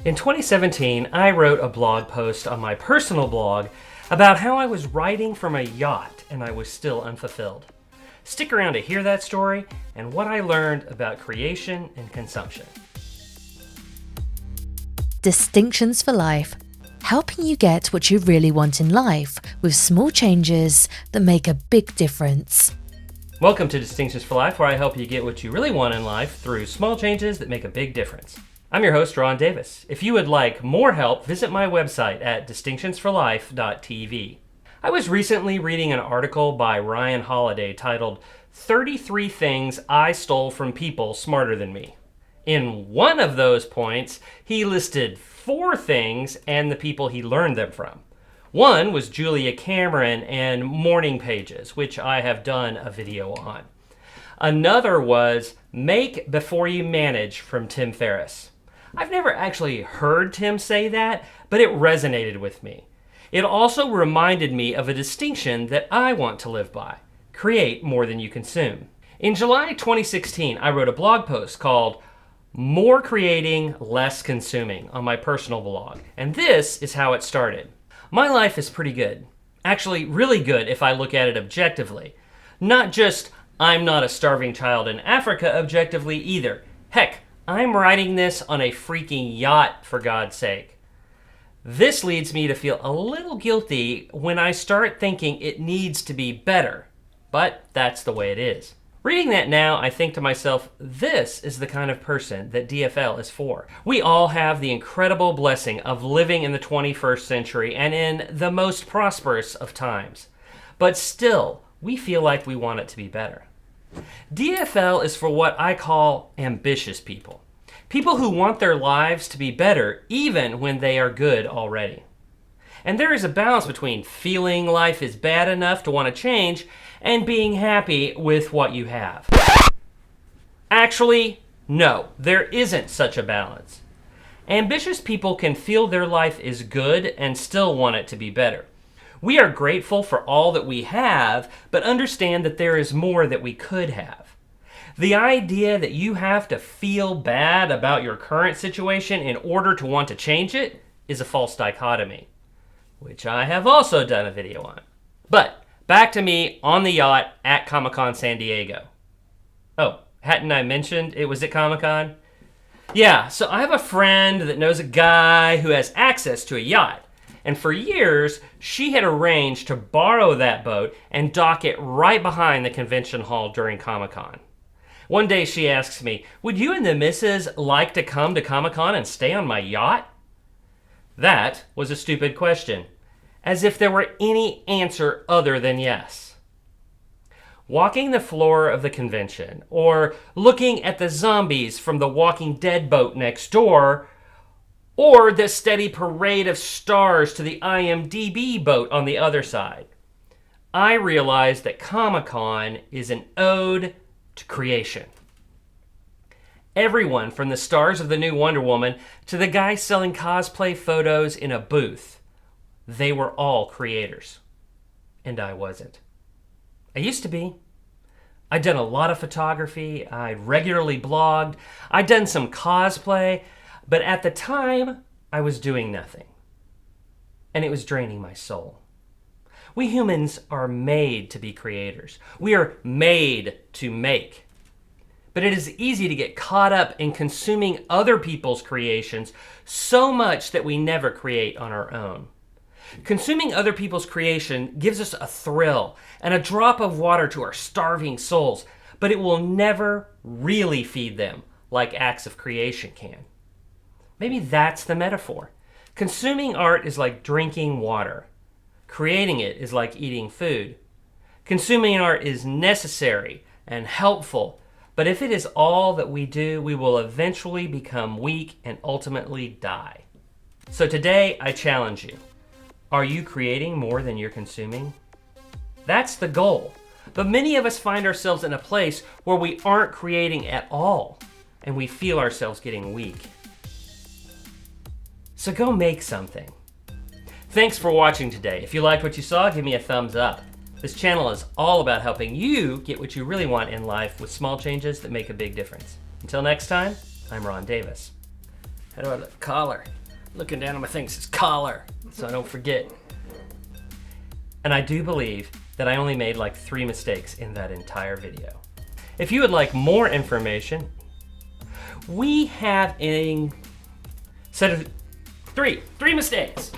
In 2017, I wrote a blog post on my personal blog about how I was writing from a yacht and I was still unfulfilled. Stick around to hear that story and what I learned about creation and consumption. Distinctions for Life, helping you get what you really want in life with small changes that make a big difference. Welcome to Distinctions for Life, where I help you get what you really want in life through small changes that make a big difference. I'm your host, Ron Davis. If you would like more help, visit my website at distinctionsforlife.tv. I was recently reading an article by Ryan Holiday titled 33 Things I Stole from People Smarter Than Me. In one of those points, he listed 4 things and the people he learned them from. One was Julia Cameron and morning pages, which I have done a video on. Another was Make Before You Manage from Tim Ferriss. I've never actually heard Tim say that, but it resonated with me. It also reminded me of a distinction that I want to live by: create more than you consume. In July 2016, I wrote a blog post called More Creating, Less Consuming on my personal blog, and this is how it started. My life is pretty good. Actually, really good if I look at it objectively. Not just I'm not a starving child in Africa objectively either. Heck, I'm riding this on a freaking yacht, for God's sake. This leads me to feel a little guilty when I start thinking it needs to be better, but that's the way it is. Reading that now, I think to myself, this is the kind of person that DFL is for. We all have the incredible blessing of living in the 21st century and in the most prosperous of times. But still, we feel like we want it to be better. DFL is for what I call ambitious people. People who want their lives to be better even when they are good already. And there is a balance between feeling life is bad enough to want to change and being happy with what you have. Actually, no, there isn't such a balance. Ambitious people can feel their life is good and still want it to be better. We are grateful for all that we have, but understand that there is more that we could have. The idea that you have to feel bad about your current situation in order to want to change it is a false dichotomy, which I have also done a video on. But back to me on the yacht at Comic-Con San Diego. Oh, hadn't I mentioned it was at Comic-Con? Yeah, so I have a friend that knows a guy who has access to a yacht. And for years, she had arranged to borrow that boat and dock it right behind the convention hall during Comic-Con. One day she asks me, "Would you and the missus like to come to Comic-Con and stay on my yacht?" That was a stupid question, as if there were any answer other than yes. Walking the floor of the convention, or looking at the zombies from the Walking Dead boat next door, or the steady parade of stars to the IMDb boat on the other side, I realized that Comic-Con is an ode to creation. Everyone from the stars of the new Wonder Woman to the guy selling cosplay photos in a booth, they were all creators. And I wasn't. I used to be. I'd done a lot of photography, I'd regularly blogged, I'd done some cosplay, but at the time, I was doing nothing. And it was draining my soul. We humans are made to be creators. We are made to make. But it is easy to get caught up in consuming other people's creations so much that we never create on our own. Consuming other people's creation gives us a thrill and a drop of water to our starving souls, but it will never really feed them like acts of creation can. Maybe that's the metaphor. Consuming art is like drinking water. Creating it is like eating food. Consuming art is necessary and helpful, but if it is all that we do, we will eventually become weak and ultimately die. So today, I challenge you. Are you creating more than you're consuming? That's the goal. But many of us find ourselves in a place where we aren't creating at all, and we feel ourselves getting weak. So go make something. Thanks for watching today. If you liked what you saw, give me a thumbs up. This channel is all about helping you get what you really want in life with small changes that make a big difference. Until next time, I'm Ron Davis. How do I look? Collar. Looking down on my thing, it says collar, so I don't forget. And I do believe that I only made like 3 mistakes in that entire video. If you would like more information, we have a set of three mistakes.